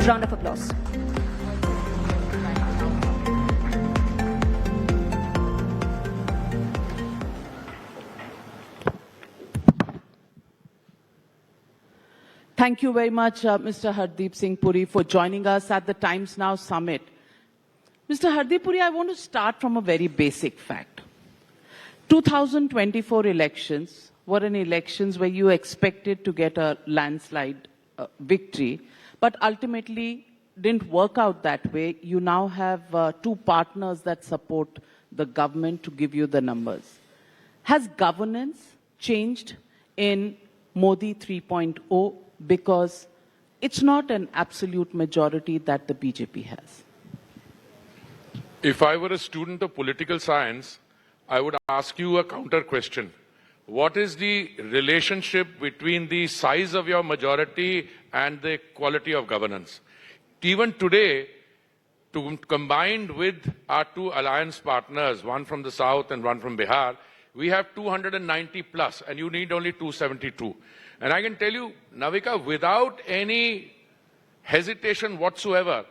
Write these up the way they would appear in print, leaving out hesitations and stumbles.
Round of applause. Thank you very much, Mr. Hardeep Singh Puri, for joining us at the Times Now Summit. Mr. Hardeep Puri, I want to start from a very basic fact. 2024 elections were elections where you expected to get a landslide victory, but ultimately didn't work out that way. You now have two partners that support the government to give you the numbers. Has governance changed in Modi 3.0? Because it's not an absolute majority that the BJP has. If I were a student of political science, I would ask you a counter question. What is the relationship between the size of your majority and the quality of governance? Even today, combined with our two alliance partners, one from the south and one from Bihar, we have 290 plus, and you need only 272. And I can tell you, Navika, without any hesitation whatsoever,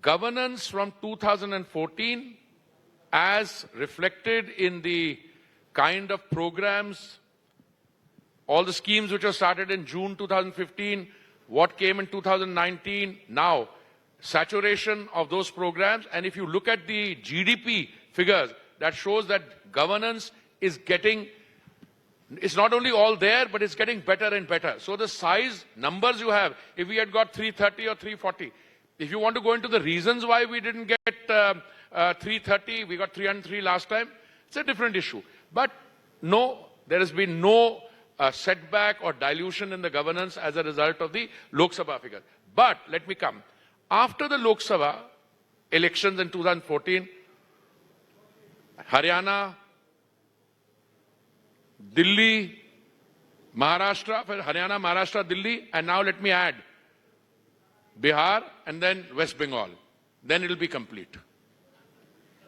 governance from 2014, as reflected in the kind of programs, all the schemes which were started in June 2015, what came in 2019, now, saturation of those programs. And if you look at the GDP figures, that shows that governance is getting, it's not only all there, but it's getting better and better. So the size numbers you have, if we had got 330 or 340, if you want to go into the reasons why we didn't get 330, we got 303 last time, it's a different issue. But no, there has been no setback or dilution in the governance as a result of the Lok Sabha figure. But let me come. After the Lok Sabha elections in 2014, Haryana, Delhi, Maharashtra, Haryana, Maharashtra, Delhi, and now let me add Bihar and then West Bengal. Then it will be complete.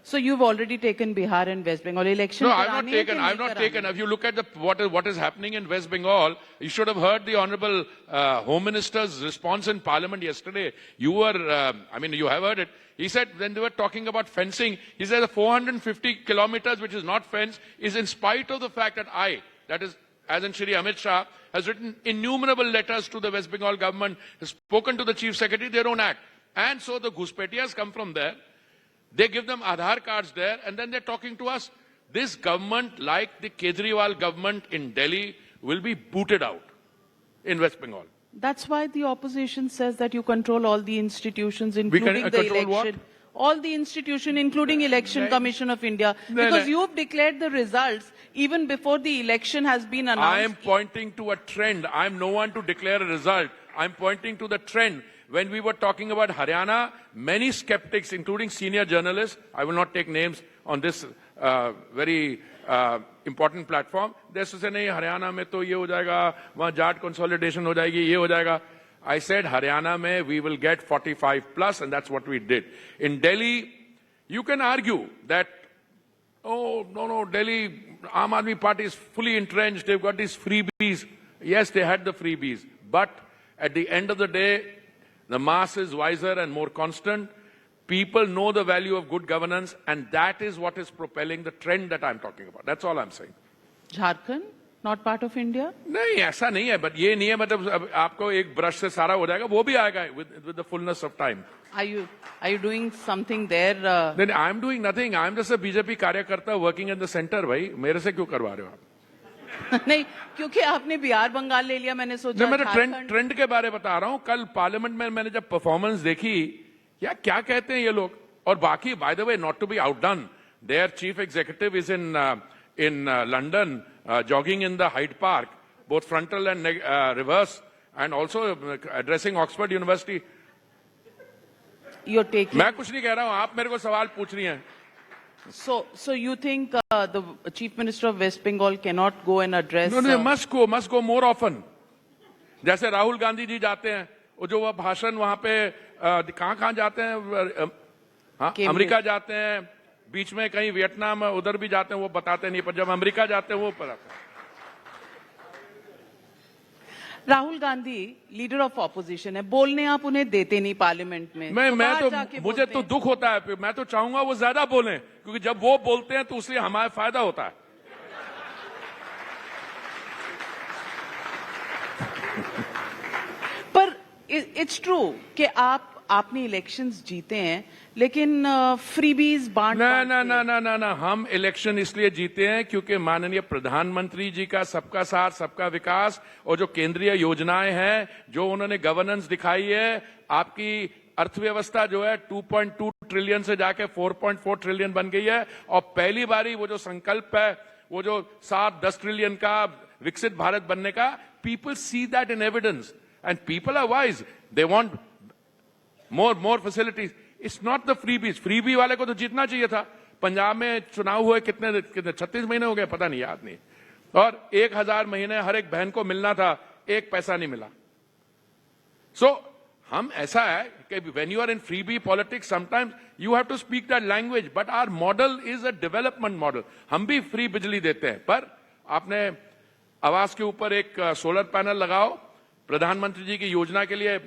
So you've already taken Bihar and West Bengal election? No, I've not taken. If you look at what is happening in West Bengal, you should have heard the Honorable Home Minister's response in Parliament yesterday. You have heard it. He said, when they were talking about fencing, he said the 450 kilometers, which is not fenced, is in spite of the fact that that is, as in Shri Amit Shah, has written innumerable letters to the West Bengal government, has spoken to the Chief Secretary, they don't act. And so the Ghuspetiyas come from there. They give them Aadhaar cards there, and then they're talking to us. This government, like the Kejriwal government in Delhi, will be booted out in West Bengal. That's why the opposition says that you control all the institutions, including the election. What? All the institutions, including Election Commission of India. Because you've declared the results even before the election has been announced. I am pointing to a trend. I'm no one to declare a result. I'm pointing to the trend. When we were talking about Haryana, many skeptics, including senior journalists, I will not take names on this very important platform, they used to say, nahi, Haryana mein to ye ho jayega, wahan Jat consolidation ho jayegi, ye ho jayega. I said, Haryana mein we will get 45 plus, and that's what we did. In Delhi, you can argue that, oh, no, Delhi, Aam Aadmi Party is fully entrenched, they've got these freebies. Yes, they had the freebies, but at the end of the day, the mass is wiser and more constant. People know the value of good governance, and that is what is propelling the trend that I'm talking about. That's all I'm saying. Jharkhand, not part of India? नहीं, ऐसा नहीं है, but ये नहीं है मतलब आपको एक brush से सारा हो जाएगा, वो भी आएगा with the fullness of time. Are you doing something there? Then I'm doing nothing. I'm just a BJP कार्यकर्ता working in the center, भाई. मेरे से क्यों करवा रहे हो आप? नहीं, क्योंकि आपने बिहार बंगाल ले लिया, मैंने सोचा मैं ट्रेंड के बारे बता रहा हूँ. कल पार्लियामेंट में मैंने जब परफॉर्मेंस देखी, क्या कहते हैं ये लोग. और बाकी, by the way, not to be outdone, their chief executive is in London jogging in the Hyde Park, both frontal and reverse, and also addressing Oxford University. You're taking. मैं कुछ नहीं कह रहा हूँ, आप मेरे को सवाल पूछ रही हैं. So you think the Chief Minister of West Bengal cannot go and address? No, must go more often. जैसे राहुल गांधी जी जाते हैं, वो भाषण वहाँ पे कहाँ जाते हैं? हाँ, अमेरिका जाते हैं, बीच में कहीं वियतनाम उधर भी जाते हैं, वो बताते नहीं, पर जब अमेरिका जाते हैं वो बताते हैं. Rahul Gandhi leader of opposition है, बोलने आप उन्हें देते नहीं पार्लियामेंट में। मैं बाहर तो जाके मुझे बोलते तो हैं। दुख होता है, मैं तो चाहूंगा वो ज्यादा बोलें, क्योंकि जब वो बोलते हैं तो उससे हमारा फायदा होता है। पर इट्स ट्रू कि आपने इलेक्शंस जीते हैं, लेकिन फ्रीबीज बांट ना बांट ना के- ना ना ना ना, हम इलेक्शन इसलिए जीते हैं क्योंकि माननीय प्रधानमंत्री जी का सबका साथ सबका विकास और जो केंद्रीय योजनाएं हैं, जो उन्होंने गवर्नेंस दिखाई है, आपकी अर्थव्यवस्था जो है 2.2 ट्रिलियन से जाके 4.4 ट्रिलियन बन गई है। और पहली बारी वो जो संकल्प है, वो जो 7-10 ट्रिलियन का विकसित भारत बनने का, people see that in evidence and people are wise, they want more facilities. It's not the freebies. Freebie वाले को तो जीतना चाहिए था। पंजाब में चुनाव हुए कितने 36 महीने हो गए, पता नहीं, याद नहीं। और 1000 महीने हर एक बहन को मिलना था, एक पैसा नहीं मिला। So हम ऐसा है कि when you are in freebie politics, sometimes you have to speak that language, but our model is a development model. हम भी फ्री बिजली देते हैं, पर आपने आवास के ऊपर एक सोलर पैनल लगाओ, प्रधानमंत्री जी की योजना के लिए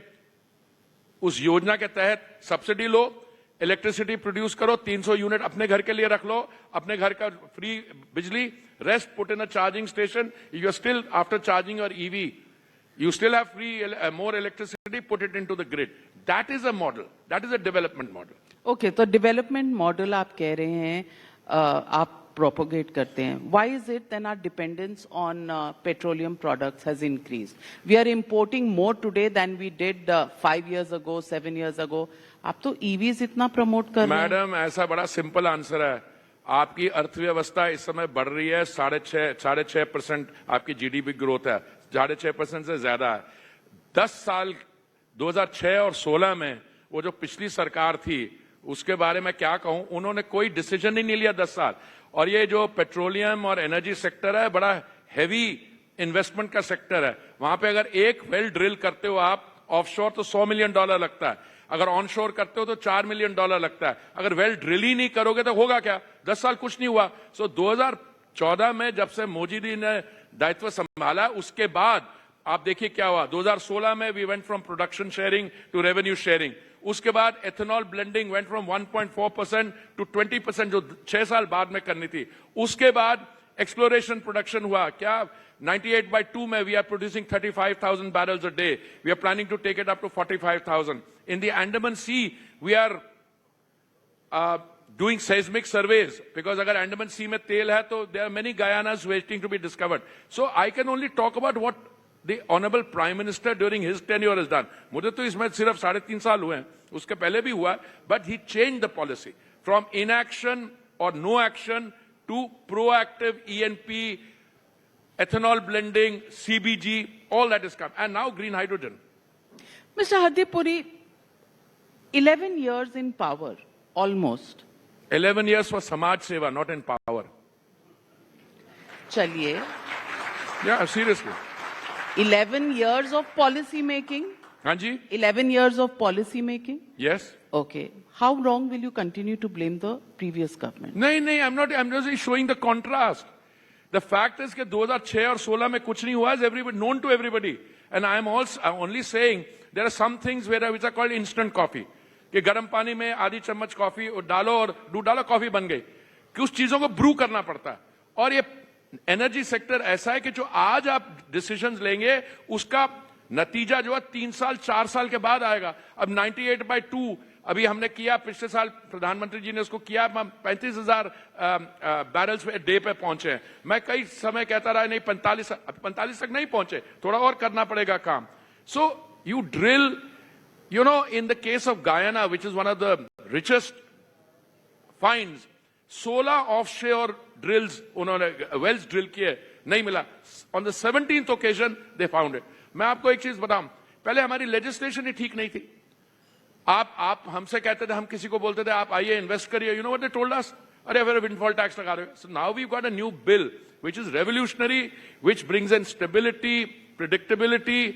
उस योजना के तहत सब्सिडी लो, इलेक्ट्रिसिटी प्रोड्यूस करो, 300 यूनिट अपने घर के लिए रख लो, अपने घर का फ्री बिजली, rest put in a charging station, you are still after charging your EV, you still have free more electricity, put it into the grid. That is a model, that is a development model. Okay, तो development model आप कह रहे हैं, आप propagate करते हैं। Why is it then our dependence on petroleum products has increased? We are importing more today than we did 5 years ago, 7 years ago। आप तो ईवीज इतना प्रमोट कर रहे हैं। मैडम, ऐसा बड़ा सिंपल आंसर है। आपकी अर्थव्यवस्था इस समय बढ़ रही है, 6.5% आपकी जीडीपी ग्रोथ है, 6.5% से ज्यादा है। 10 साल 2006 और 16 में वो जो पिछली सरकार थी, उसके बारे में क्या कहूं, उन्होंने कोई डिसीजन ही नहीं लिया 10 साल। और ये जो पेट्रोलियम और एनर्जी सेक्टर है, बड़ा हैवी इन्वेस्टमेंट का सेक्टर है। वहां पे अगर एक वेल ड्रिल करते हो आप ऑफशोर, तो $100 मिलियन लगता है। अगर ऑनशोर करते हो तो $4 मिलियन लगता है। अगर वेल ड्रिल ही नहीं करोगे तो होगा क्या? 10 साल कुछ नहीं हुआ। सो 2014 में जब से मोदी जी ने दायित्व संभाला, उसके बाद आप देखिए क्या हुआ। 2016 में we went from production sharing to revenue sharing. उसके बाद ethanol blending went from 1.4% to 20%, जो 6 साल बाद में करनी थी। उसके बाद एक्सप्लोरेशन प्रोडक्शन हुआ। क्या 98/2 में we are producing 35,000 barrels a day. We are planning to take it up to 45,000. In the Andaman Sea, we are doing seismic surveys, because agar Andaman Sea mein tel hai, to there are many Guyanas waiting to be discovered. So I can only talk about what the Honorable Prime Minister during his tenure has done. मुझे तो इसमें सिर्फ 3.5 साल हुए हैं, उसके पहले भी हुआ, but he changed the policy from inaction or no action to proactive ENP, ethanol blending, CBG, all that is come, and now green hydrogen. Mr. Hardeep Puri, 11 years in power, almost. 11 years for Samaj Seva, not in power. चलिए, Yeah, seriously. 11 years of policy making. हाँ जी? 11 years of policy making. Yes. Okay. How long will you continue to blame the previous government? नहीं, I'm just showing the contrast. The fact is कि 2006 और 16 में कुछ नहीं हुआ, is everybody known to everybody. And I'm only saying there are some things which are called instant coffee. कि गर्म पानी में आधी चम्मच कॉफी डालो और दूध डालो, कॉफी बन गई। कि उस चीजों को ब्रू करना पड़ता है। और ये एनर्जी सेक्टर ऐसा है कि जो आज आप डिसीजंस लेंगे, उसका नतीजा जो है 3 साल 4 साल के बाद आएगा। अब 98/2 अभी हमने किया, पिछले साल प्रधानमंत्री जी ने उसको किया, 35,000 बैरल्स पे डे पे पहुंचे हैं। मैं कई समय कहता रहा नहीं 45 तक नहीं पहुंचे, थोड़ा और करना पड़ेगा काम। So you drill, you know, in the case of Guyana, which is one of the richest finds, 16 offshore drills, उन्होंने wells drill किए, नहीं मिला। On the 17th occasion, they found it. मैं आपको एक चीज बताऊं, पहले हमारी legislation ही ठीक नहीं थी। आप हमसे कहते थे, हम किसी को बोलते थे आप आइए इन्वेस्ट करिए, you know what they told us? अरे फिर windfall tax लगा रहे हो। So now we've got a new bill which is revolutionary, which brings in stability, predictability,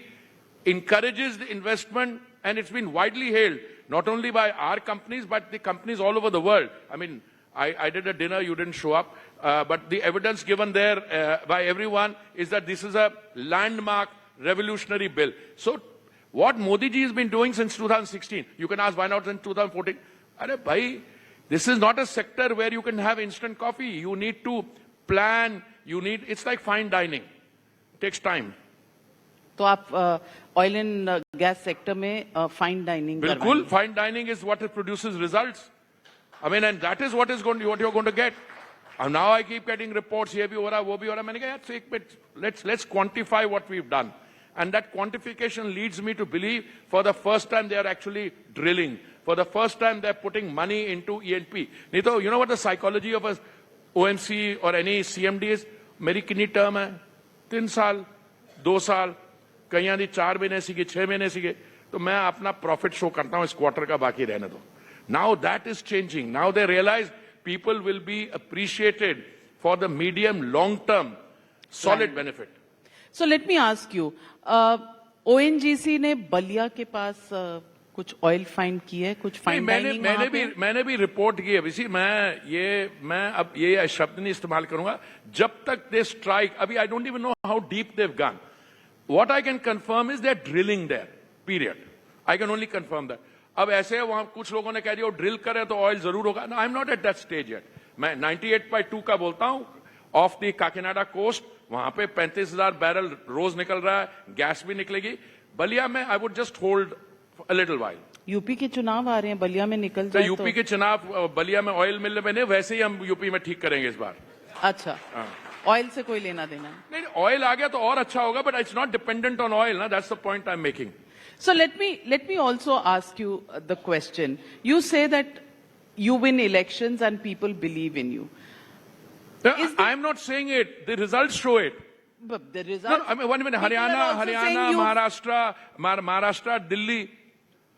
encourages the investment, and it's been widely hailed not only by our companies but the companies all over the world. I mean, I did a dinner, you didn't show up, but the evidence given there by everyone is that this is a landmark revolutionary bill. So what Modi ji has been doing since 2016, you can ask why not in 2014. Arey bhai, this is not a sector where you can have instant coffee. You need to plan. It's like fine dining. It takes time. तो आप oil and gas sector में fine dining Bilkul, fine dining is what produces results. I mean, and that is what you're going to get. And now I keep getting reports, ye bhi ho raha, wo bhi ho raha. मैंने कहा यार एक minute, let's quantify what we've done. And that quantification leads me to believe for the first time they are actually drilling. For the first time they're putting money into E&P. नहीं तो, you know what the psychology of a OMC or any CMD is? मेरी कितनी term है? 3 साल, 2 साल, कहीं आदि 4 महीने सीखे, 6 महीने सीखे, तो मैं अपना प्रॉफिट शो करता हूं इस क्वार्टर का, बाकी रहने दो. Now that is changing. Now they realize people will be appreciated for the medium long term solid benefit. So let me ask you, ONGC ने बलिया के पास कुछ ऑयल फाइंड की है, कुछ फाइन डाइनिंग मैंने भी रिपोर्ट की है. इसी मैं अब ये शब्द नहीं इस्तेमाल करूंगा जब तक दे स्ट्राइक. अभी I don't even know how deep they've gone. What I can confirm is they're drilling there, period. I can only confirm that. अब ऐसे वहां कुछ लोगों ने कह दिया ड्रिल करे तो ऑयल जरूर होगा. No, I'm not at that stage yet. मैं 98.2 का बोलता हूं, ऑफ द काकीनाडा कोस्ट, वहां पे 35,000 बैरल रोज निकल रहा है, गैस भी निकलेगी. बलिया में I would just hold a little while. UP के चुनाव आ रहे हैं, बलिया में निकल जाए यूपी के चुनाव बलिया में ऑयल मिलने में नहीं, वैसे ही हम यूपी में ठीक करेंगे इस बार. अच्छा, ऑयल से कोई लेना देना नहीं. ऑयल आ गया तो और अच्छा होगा, but it's not dependent on oil ना. That's the point I am making. So let me also ask you the question. You say that you win elections and people believe in you. I am not saying it. The results show it. But the results. No, I mean, one minute. Haryana, Maharashtra,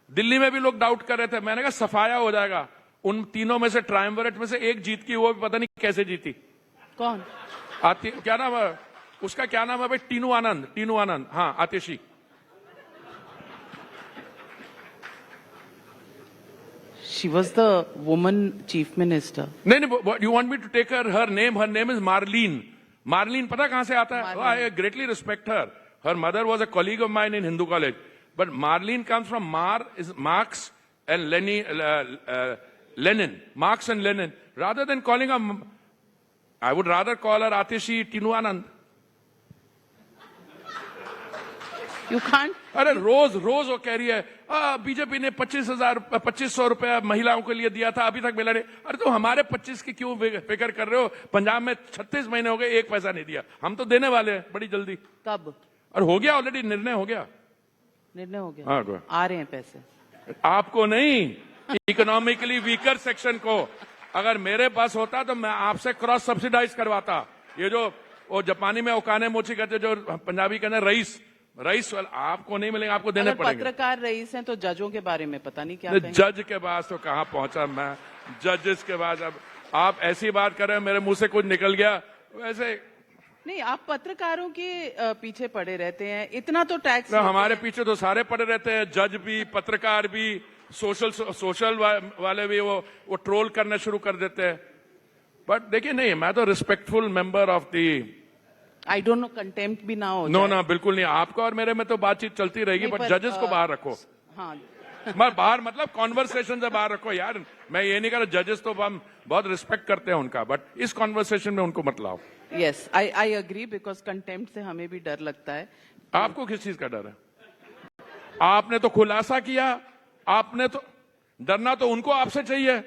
Delhi में भी लोग doubt कर रहे थे. मैंने कहा सफाया हो जाएगा. उन तीनों में से ट्रायम्विरेट में से एक जीत की, वो भी पता नहीं कैसे जीती. कौन? क्या नाम है उसका? क्या नाम है भाई? टीनू आनंद. हाँ, आतिशी. She was the woman chief minister. नहीं, you want me to take her name? Her name is Marlene. Marlene पता कहां से आता है? I greatly respect her. Her mother was a colleague of mine in Hindu college. But Marlene comes from Marx and Lenin. Marx and Lenin. Rather than calling her, I would rather call her Atishi Tinu Anand. You can't. अरे रोज वो कह रही है BJP ने 2500 रुपया महिलाओं के लिए दिया था, अभी तक मिला नहीं. अरे तो हमारे 25 की क्यों फिक्र कर रहे हो? पंजाब में 36 महीने हो गए, 1 पैसा नहीं दिया. हम तो देने वाले हैं बड़ी जल्दी. कब? और हो गया ऑलरेडी, निर्णय हो गया. हाँ, आ रहे हैं पैसे. आपको नहीं, इकोनॉमिकली वीकर सेक्शन को. अगर मेरे पास होता तो मैं आपसे क्रॉस सब्सिडाइज करवाता. ये जो वो जापानी में ओकाने मोची कहते, जो पंजाबी कहते रईस वाला, आपको नहीं मिलेंगे, आपको देने पड़ेंगे. पत्रकार रईस हैं तो जजों के बारे में पता नहीं क्या. जज के पास तो कहां पहुंचा मैं. जजेस के बाद अब आप ऐसी बात कर रहे हैं, मेरे मुंह से कुछ निकल गया. वैसे नहीं, आप पत्रकारों के पीछे पड़े रहते हैं. इतना तो टैक्स हमारे पीछे तो सारे पड़े रहते हैं. जज भी, पत्रकार भी, सोशल वाले भी वो ट्रोल करना शुरू कर देते हैं. बट देखिए, नहीं, मैं तो respectful member of the. I don't know, contempt भी ना हो. नो, बिल्कुल नहीं. आपका और मेरे में तो बातचीत चलती रहेगी, बट जजेस को बाहर रखो. हाँ. बाहर मतलब कॉन्वर्सेशन से बाहर रखो यार. मैं ये नहीं कह रहा, जजेस तो हम बहुत रिस्पेक्ट करते हैं उनका, बट इस कॉन्वर्सेशन में उनको मत लाओ. Yes, I agree, because contempt से हमें भी डर लगता है. आपको किस चीज का डर है? आपने तो खुलासा किया. आपने तो डरना तो उनको आपसे चाहिए.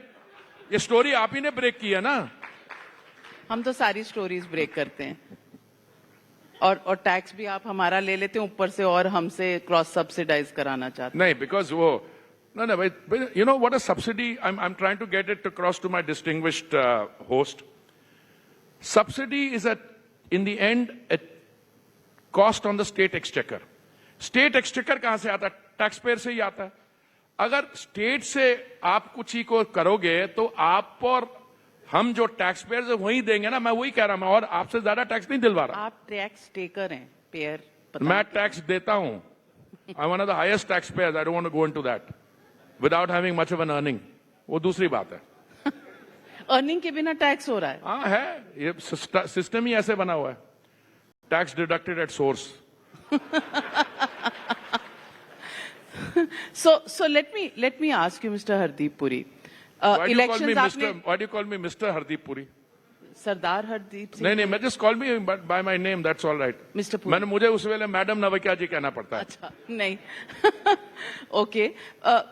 ये स्टोरी आप ही ने ब्रेक की है ना. हम तो सारी स्टोरीज ब्रेक करते हैं, और टैक्स भी आप हमारा ले लेते हैं ऊपर से, और हमसे क्रॉस सब्सिडाइज कराना चाहते हैं. नहीं, बिकॉज वो no, you know what a subsidy, I'm trying to get it across to my distinguished host. Subsidy is in the end a cost on the state exchequer. State exchequer कहां से आता है? Tax payer से ही आता है. अगर state से आप कुछ ही को करोगे तो आप और हम जो टैक्स पेयर से वही देंगे ना. मैं वही कह रहा हूं, और आपसे ज्यादा टैक्स नहीं दिलवा रहा. आप टैक्स टेकर हैं, पेयर. मैं टैक्स देता हूं. I one of the highest tax payers. I don't want to go into that without having much of an earning. वो दूसरी बात है. अर्निंग के बिना टैक्स हो रहा है. हाँ है, ये सिस्टम ही ऐसे बना हुआ है. Tax deducted at source. So let me ask you, Mr. Hardeep Puri. Why do you call me Elections Mr. Why do you call me Mr. Hardeep Puri? सरदार हरदीप सिंह नहीं नहीं, मैं just call me by my name. That's all right. Mr. Puri. मैंने मुझे उस वेले madam नवकिया जी कहना पड़ता है. अच्छा नहीं ओके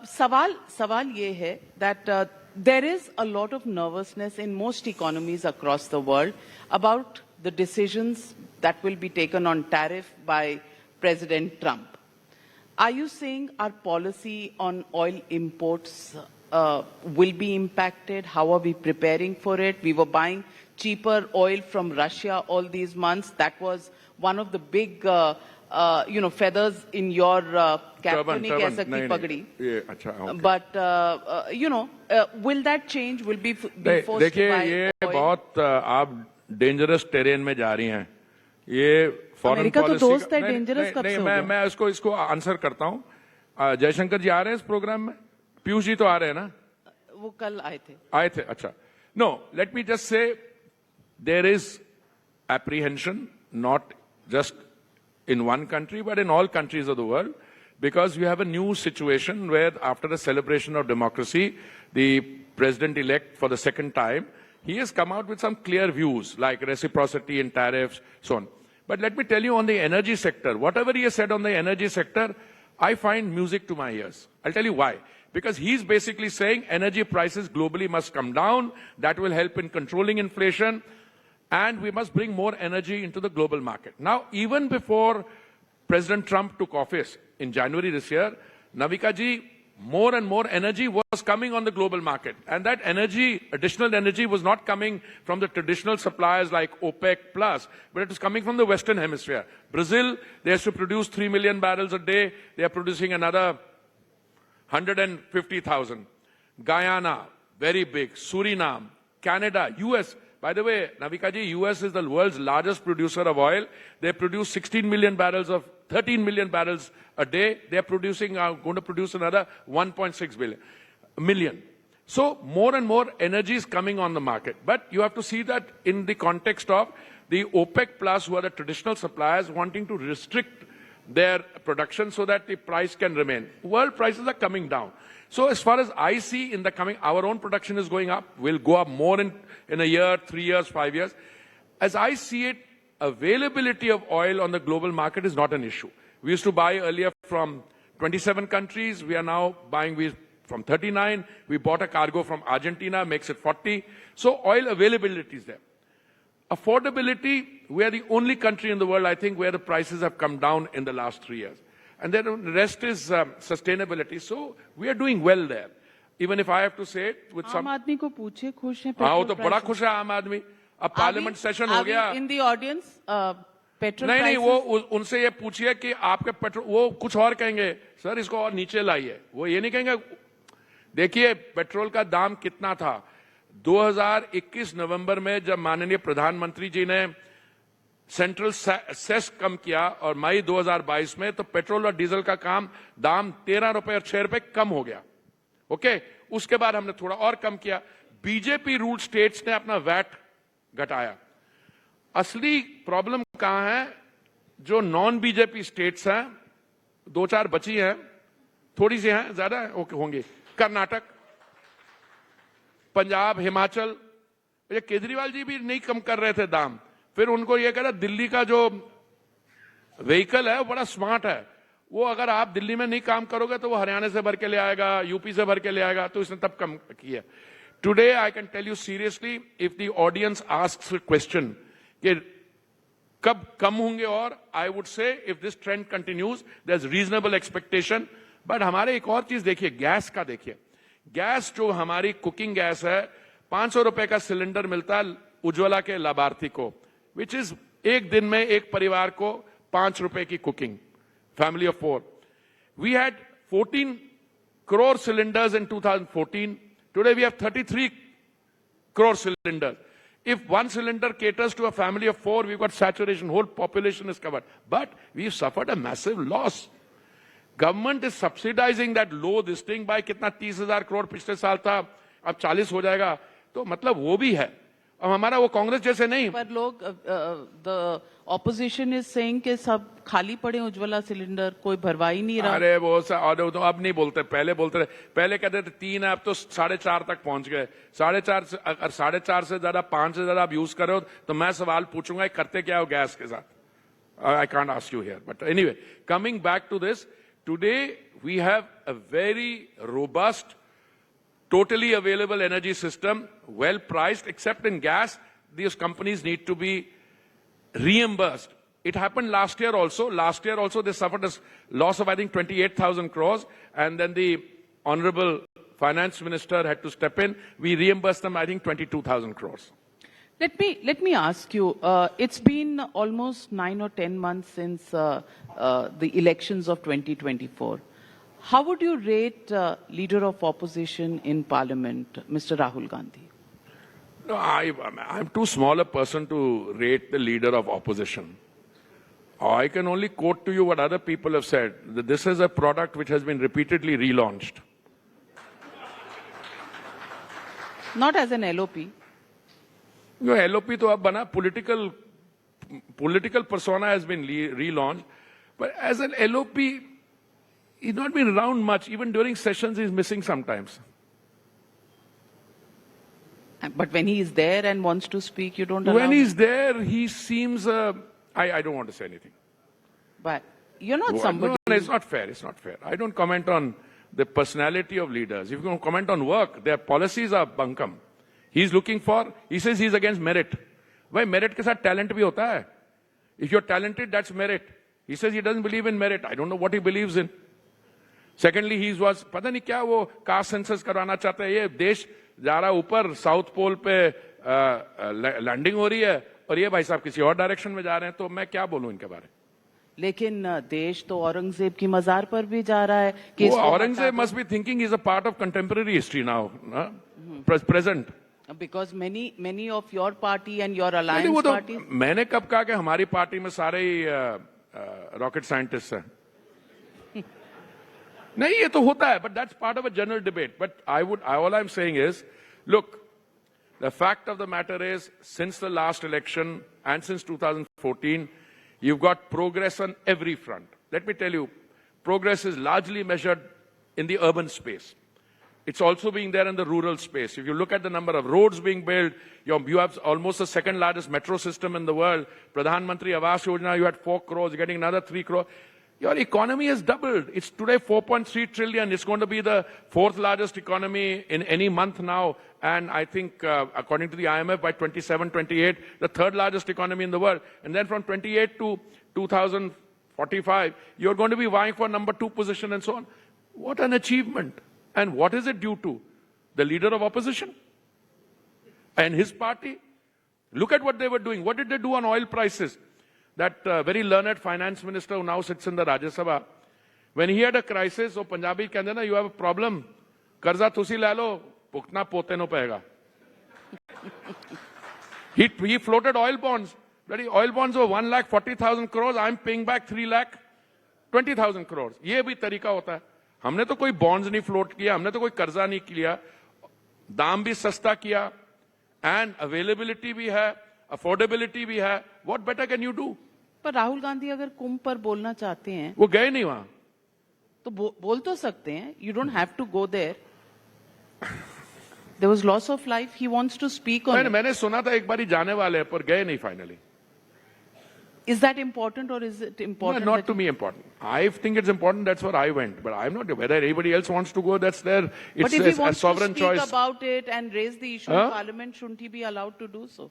सवाल ये है that there is a lot of nervousness in most economies across the world about the decisions that will be taken on tariff by President Trump. Are you saying our policy on oil imports will be impacted? How are we preparing for it? We were buying cheaper oil from Russia all these months. That was one of the big, feathers in your cap. तो नहीं कह सकती पगड़ी. ये अच्छा. Okay. But will that change? Will be forced to buy देखिए ये oil? बहुत आप डेंजरस टेरेन में जा रही हैं. ये फॉरेन अमेरिका तो पॉलिसी दोस्त है, dangerous कब से हो गया? मैं इसको आंसर करता हूं. जयशंकर जी आ रहे हैं इस प्रोग्राम में. पीयूष जी तो आ रहे हैं ना. वो कल आए थे. अच्छा. No, let me just say there is apprehension, not just in one country, but in all countries of the world, because we have a new situation where after the celebration of democracy, the president-elect for the second time, he has come out with some clear views like reciprocity in tariffs, so on. But let me tell you on the energy sector, whatever he has said on the energy sector, I find music to my ears. I'll tell you why. Because he's basically saying energy prices globally must come down. That will help in controlling inflation. And we must bring more energy into the global market. Now, even before President Trump took office in January this year, Navika ji, more and more energy was coming on the global market. And that energy, additional energy, was not coming from the traditional suppliers like OPEC+, but it was coming from the Western Hemisphere. Brazil, they used to produce 3 million barrels a day. They are producing another 150,000. Guyana, very big. Suriname, Canada, US. By the way, Navika ji, US is the world's largest producer of oil. They produce 13 million barrels a day. They are going to produce another 1.6 million. So more and more energy is coming on the market. But you have to see that in the context of the OPEC+, who are the traditional suppliers, wanting to restrict their production so that the price can remain. World prices are coming down. So as far as I see in the coming, our own production is going up, will go up more in a year, 3 years, 5 years. As I see it, availability of oil on the global market is not an issue. We used to buy earlier from 27 countries. We are now buying from 39. We bought a cargo from Argentina, makes it 40. So oil availability is there. Affordability, we are the only country in the world, I think, where the prices have come down in the last 3 years. And then the rest is sustainability. So we are doing well there. Even if I have to say it with some... आम आदमी को पूछे खुश हैं हाँ, वो petrol तो बड़ा prices? खुश है आम आदमी. अब पार्लियामेंट सेशन हो गया. In the audience, petrol नहीं prices? वो उनसे ये पूछिए कि आपके पेट्रोल, वो कुछ और कहेंगे, सर इसको और नीचे लाइए. वो ये नहीं कहेंगे. देखिए पेट्रोल का दाम कितना था 2021 नवंबर में, जब माननीय प्रधानमंत्री जी ने सेंट्रल सेस कम किया और मई 2022 में, तो पेट्रोल और डीजल का दाम 13 रुपए और 6 रुपए कम हो गया. ओके, उसके बाद हमने थोड़ा और कम किया. बीजेपी रूल स्टेट्स ने अपना वैट घटाया. असली प्रॉब्लम कहां है? जो नॉन बीजेपी स्टेट्स हैं, 2-4 बची हैं, थोड़ी सी हैं, ज्यादा होंगे. कर्नाटक, पंजाब, हिमाचल. ये केजरीवाल जी भी नहीं कम कर रहे थे दाम. फिर उनको ये कहा दिल्ली का जो व्हीकल है वो बड़ा स्मार्ट है, वो अगर आप दिल्ली में नहीं काम करोगे तो वो हरियाणा से भर के ले आएगा, यूपी से भर के ले आएगा. तो इसने तब कम किया. Today I can tell you seriously, if the audience asks a question कि कब कम होंगे, और I would say if this trend continues there is reasonable expectation. But हमारे एक और चीज देखिए, गैस का देखिए. गैस जो हमारी कुकिंग गैस है, 500 रुपए का सिलेंडर मिलता है उज्ज्वला के लाभार्थी को, विच इज एक दिन में एक परिवार को 5 रुपए की cooking, family of 4. We had 14 crore cylinders in 2014. Today we have 33 crore cylinders. If one cylinder caters to a family of 4, we've got saturation, whole population is covered. But we've suffered a massive loss. Government is subsidizing that low this thing by कितना 30,000 crore पिछले साल था, अब 40 हो जाएगा. तो मतलब वो भी है. अब हमारा वो कांग्रेस जैसे नहीं। पर लोग द ऑपोजिशन इज सेइंग कि सब खाली पड़े उज्ज्वला सिलेंडर, कोई भरवा ही नहीं रहा। अरे वो तो अब नहीं बोलते, पहले बोलते रहे, पहले कहते थे 3 है, अब तो 4.5 तक पहुंच गए। 4.5 से अगर 4.5 से ज्यादा 5 से ज्यादा आप यूज करो तो मैं सवाल पूछूंगा करते क्या हो गैस के साथ। I can't ask you here, but anyway, coming back to this, today we have a very robust, totally available energy system, well priced, except in gas, these companies need to be reimbursed. It happened last year also. Last year also they suffered a loss of, I think, 28,000 crores, and then the Honorable Finance Minister had to step in. We reimbursed them, I think, 22,000 crores. Let me ask you. It's been almost 9 or 10 months since the elections of 2024. How would you rate leader of opposition in Parliament, Mr. Rahul Gandhi? No, I'm too small a person to rate the leader of opposition. I can only quote to you what other people have said. That this is a product which has been repeatedly relaunched. Not as an LOP. No, LOP to ab bana, political persona has been relaunched. But as an LOP, he's not been around much. Even during sessions, he's missing sometimes. But when he is there and wants to speak, you don't allow When he's him. there, he seems... I don't want to say anything. But you're not somebody... No, it's not fair. It's not fair. I don't comment on the personality of leaders. If you comment on work, their policies are bunkum. He's looking for... He says he's against merit. Why? Merit ke saath talent bhi hota hai. If you're talented, that's merit. He says he doesn't believe in merit. I don't know what he believes in. Secondly, he was... पता नहीं क्या वो caste census कराना चाहता है. ये देश जा रहा ऊपर, साउथ पोल पे लैंडिंग हो रही है और ये भाई साहब किसी और डायरेक्शन में जा रहे हैं. तो मैं क्या बोलूं इनके बारे में. लेकिन देश तो औरंगजेब की मजार पर भी जा रहा है कि Aurangzeb must be thinking he's a part of contemporary history now, present. Because many of your party and your alliance parties... मैंने कब कहा कि हमारी पार्टी में सारे ही रॉकेट साइंटिस्ट हैं. नहीं, ये तो होता है, but that's part of a general debate. But all I'm saying is, look, the fact of the matter is, since the last election and since 2014, you've got progress on every front. Let me tell you, progress is largely measured in the urban space. It's also being there in the rural space. If you look at the number of roads being built, you have almost the second largest metro system in the world. Pradhan Mantri Awas Yojana, you had 4 crores, you're getting another 3 crores. Your economy has doubled. It's today 4.3 trillion. It's going to be the 4th largest economy in any month now. And I think, according to the IMF, by 27, 28, the 3rd largest economy in the world. And then from 28 to 2045, you're going to be vying for number 2 position and so on. What an achievement. And what is it due to? The leader of opposition and his party. Look at what they were doing. What did they do on oil prices? That very learned finance minister who now sits in the Rajya Sabha, when he had a crisis, so Punjabi कहते ना, you have a problem, कर्जा तुसी ले लो, भुगतना पोते no पएगा. He floated oil bonds. Bloody oil bonds were 1,40,000 crores. I'm paying back 3,20,000 crores. ये भी तरीका होता है. हमने तो कोई bonds नहीं float किया, हमने तो कोई कर्जा नहीं किया, दाम भी सस्ता किया, and availability भी है, affordability भी है. What better can you do? पर राहुल गांधी अगर कुंभ पर बोलना चाहते हैं, वो गए नहीं वहां, तो बोल तो सकते हैं. You don't have to go there. There was loss of life. He wants to speak on it. मैंने सुना था एक बारी जाने वाले हैं, पर गए नहीं finally. Is that important or is it important? No, not to me important. I think it's important. That's where I went. But I'm not. Whether anybody else wants to go, that's their. It's but if he a wants sovereign to speak choice. about it and raise the issue in Parliament, shouldn't he be allowed to do so?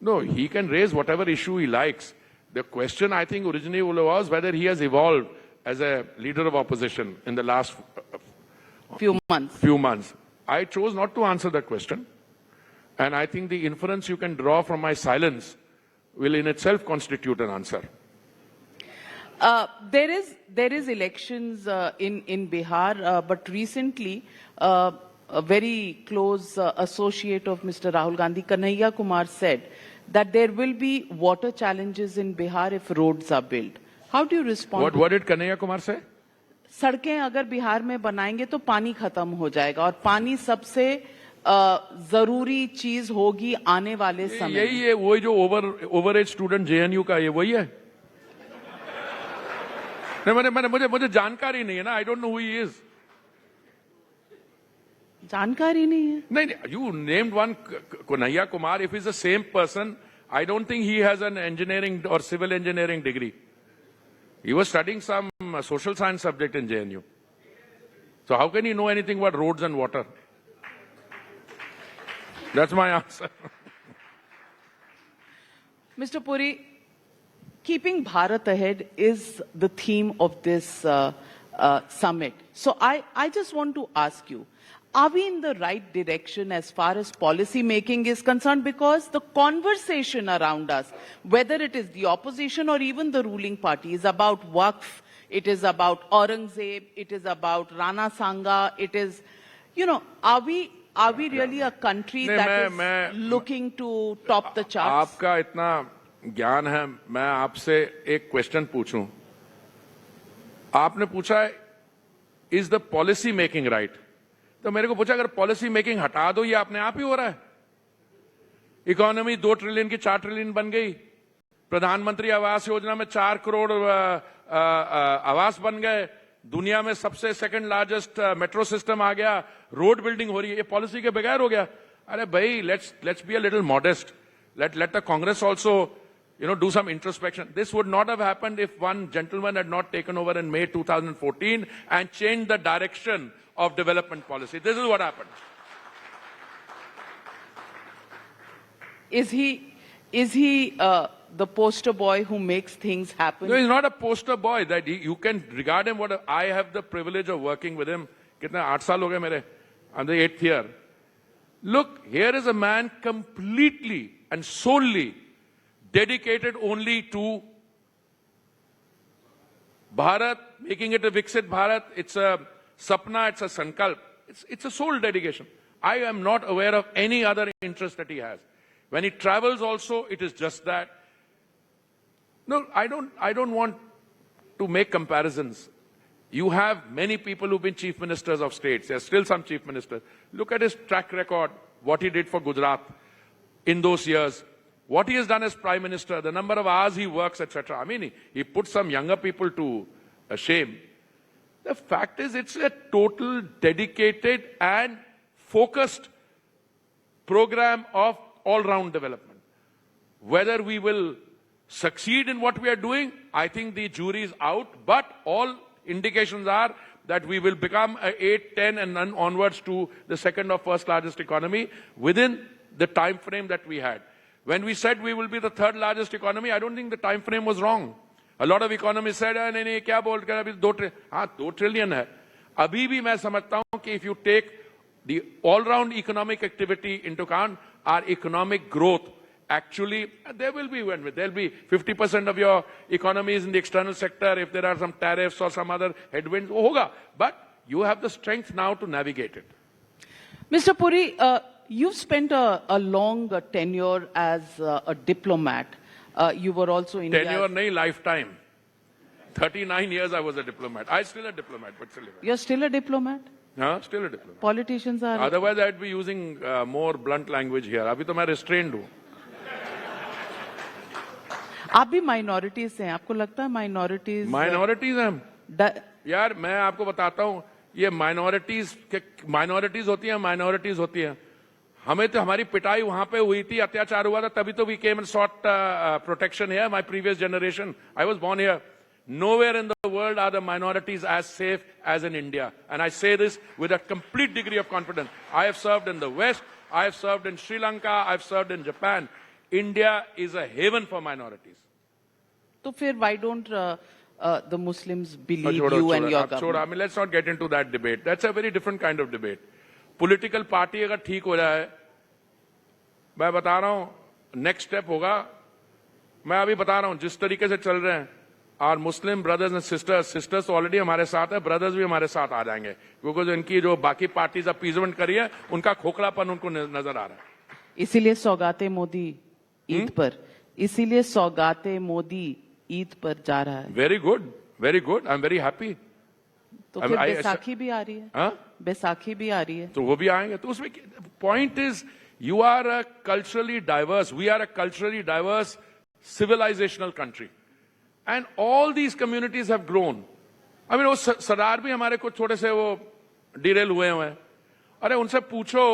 No, he can raise whatever issue he likes. The question, I think, originally was whether he has evolved as a leader of opposition in the last few months. I chose not to answer that question. And I think the inference you can draw from my silence will in itself constitute an answer. There is elections in Bihar, but recently a very close associate of Mr. Rahul Gandhi, Kanhaiya Kumar, said that there will be water challenges in Bihar if roads are built. How do you respond? What did Kanhaiya Kumar say? सड़कें अगर बिहार में बनाएंगे तो पानी खत्म हो जाएगा और पानी सबसे जरूरी चीज होगी आने वाले समय में। यही है, वही जो ओवर एज स्टूडेंट जेएनयू का, ये वही है। नहीं, मुझे जानकारी नहीं है ना, I don't know who he is. जानकारी नहीं है। नहीं, you named one Kanhaiya Kumar, if is the same person, I don't think he has an engineering or civil engineering degree. He was studying some social science subject in JNU. So how can he know anything about roads and water? That's my answer. Mr. Puri, keeping Bharat ahead is the theme of this summit. So I just want to ask you, are we in the right direction as far as policy making is concerned? Because the conversation around us, whether it is the opposition or even the ruling party, is about Waqf, it is about Aurangzeb, it is about Rana Sanga, it is, are we really a country that is looking to top the charts? आपका इतना ज्ञान है, मैं आपसे एक question पूछूं। आपने पूछा is the policy making right, तो मेरे को पूछा अगर पॉलिसी मेकिंग हटा दो, ये अपने आप ही हो रहा है। इकोनॉमी 2 ट्रिलियन की 4 ट्रिलियन बन गई, प्रधानमंत्री आवास योजना में 4 करोड़ आवास बन गए, दुनिया में सबसे सेकंड लार्जेस्ट मेट्रो सिस्टम आ गया, रोड बिल्डिंग हो रही है, ये पॉलिसी के बगैर हो गया। अरे भाई, let's be a little modest, let the Congress also do some introspection. This would not have happened if one gentleman had not taken over in May 2014 and changed the direction of development policy. This is what happened. Is he the poster boy who makes things happen? No, he's not a poster boy. That you can regard him. I have the privilege of working with him. कितने 8 साल हो गए मेरे. I'm the 8th year. Look, here is a man completely and solely dedicated only to Bharat, making it a Viksit Bharat. It's a sapna, it's a sankalp. It's a sole dedication. I am not aware of any other interest that he has. When he travels also, it is just that. No, I don't want to make comparisons. You have many people who've been chief ministers of states. There are still some chief ministers. Look at his track record, what he did for Gujarat in those years. What he has done as Prime Minister, the number of hours he works, etc. I mean, he put some younger people to shame. The fact is, it's a total, dedicated and focused program of all-round development. Whether we will succeed in what we are doing, I think the jury is out, but all indications are that we will become a 8, 10 and onwards to the second or first largest economy within the time frame that we had. When we said we will be the 3rd largest economy, I don't think the time frame was wrong. A lot of economists said, नहीं, क्या बोल रहे हैं अभी 2 trillion, हाँ 2 trillion है। अभी भी मैं समझता हूं कि if you take the all-round economic activity into account, our economic growth actually, there will be 50% of your economy is in the external sector. If there are some tariffs or some other headwinds, वो होगा. But you have the strength now to navigate it. Mr. Puri, you've spent a long tenure as a diplomat. You were also in Tenure, nahi, lifetime. 39 years I was a diplomat. I'm still a diplomat, but still. You're still a diplomat? हाँ, still a diplomat. Politicians are... Otherwise, I'd be using more blunt language here. अभी तो मैं restrained हूँ. आप भी minorities हैं. आपको लगता है minorities... Minorities हैं. यार, मैं आपको बताता हूँ, ये minorities होती हैं. हमें तो हमारी पिटाई वहां पे हुई थी, अत्याचार हुआ था, तभी तो we came and sought protection here. My previous generation, I was born here. Nowhere in the world are the minorities as safe as in India. And I say this with a complete degree of confidence. I have served in the West, I have served in Sri Lanka, I have served in Japan. India is a haven for minorities. So why don't the Muslims believe you and your government? I mean, let's not get into that debate. That's a very different kind of debate. Political party अगर ठीक हो जाए, मैं बता रहा हूं, next step होगा, मैं अभी बता रहा हूं, जिस तरीके से चल रहे हैं, our Muslim brothers and sisters already हमारे साथ है, brothers भी हमारे साथ आ जाएंगे, क्योंकि जो इनकी जो बाकी पार्टीज अपीजमेंट करी है, उनका खोखलापन उनको नजर आ रहा है. इसीलिए सौगाते मोदी ईद पर, इसीलिए सौगाते मोदी ईद पर जा रहा है. Very good, I'm very happy. तो I फिर mean, बैसाखी भी आ रही है, हाँ? बैसाखी भी आ रही है. तो वो भी आएंगे. तो उसमें point is you are a culturally diverse, we are a culturally diverse civilizational country and all these communities have grown. I mean वो सरदार भी हमारे कुछ थोड़े से वो डिरेल हुए हैं. अरे उनसे पूछो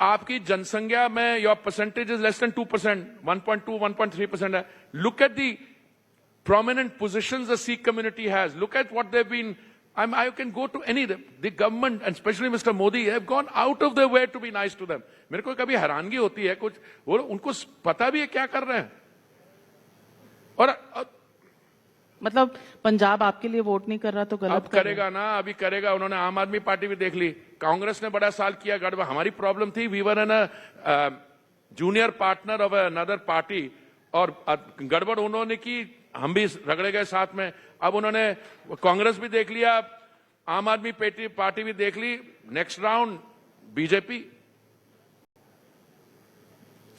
आपकी जनसंख्या में your percentage is less than 2%, 1.2, 1.3% है. Look at the prominent positions the Sikh community has. Look at what they've been. I can go to any the government and especially Mr. Modi have gone out of their way to be nice to them. मेरे को कभी हैरानगी होती है कुछ वो उनको पता भी है क्या कर रहे हैं. और मतलब पंजाब आपके लिए वोट नहीं कर रहा तो गलत अब करेगा ना, अभी करेगा. उन्होंने आम आदमी पार्टी भी देख ली, कांग्रेस ने बड़ा साल किया गड़बड़. हमारी प्रॉब्लम थी we were an junior partner of another party और गड़बड़ उन्होंने की, हम भी रगड़े गए साथ में. अब उन्होंने कांग्रेस भी देख लिया, आम आदमी पार्टी भी देख ली. Next round BJP.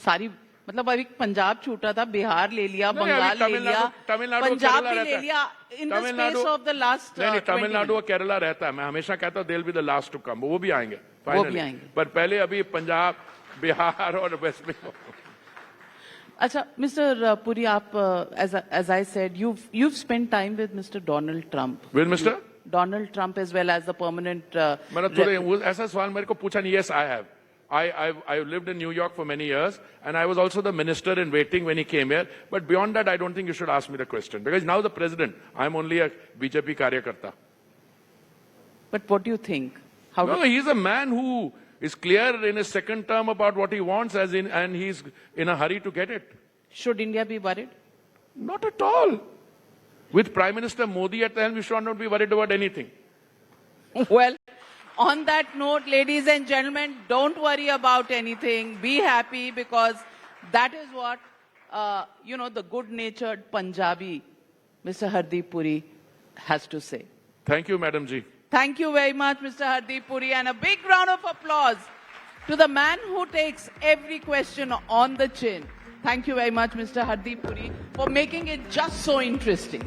सारी मतलब अभी पंजाब छूटा था, बिहार ले लिया, नहीं, बंगाल ले लिया, तमिलनाडु पंजाब केरला भी ले रहता है. लिया. In the space of the last नहीं, तमिलनाडु और केरला रहता है. मैं हमेशा कहता हूं they will be the last to come. वो भी आएंगे वो भी फाइनली, आएंगे. पर पहले अभी पंजाब, बिहार और वेस्ट बंगाल. अच्छा, Mr. Puri, आप as I said, you've spent time with Mr. Donald Trump. With Mr. Donald Trump as well as the permanent. मैंने थोड़े ऐसा सवाल मेरे को पूछा नहीं. Yes, I have. I lived in New York for many years, and I was also the minister in waiting when he came here. But beyond that, I don't think you should ask me the question because now the president. I'm only a BJP karyakarta. But what do you think? How No, he's a man who is clear in his second term about what he wants, and he's in a hurry to get it. should India be worried? Not at all. With Prime Minister Modi at the helm, we should not be worried about anything. Well, on that note, ladies and gentlemen, don't worry about anything. Be happy because that is what, the good-natured Punjabi, Mr. Hardeep Puri, has to say. Thank you, Madam Ji. Thank you very much, Mr. Hardeep Puri, and a big round of applause to the man who takes every question on the chin. Thank you very much, Mr. Hardeep Puri, for making it just so interesting.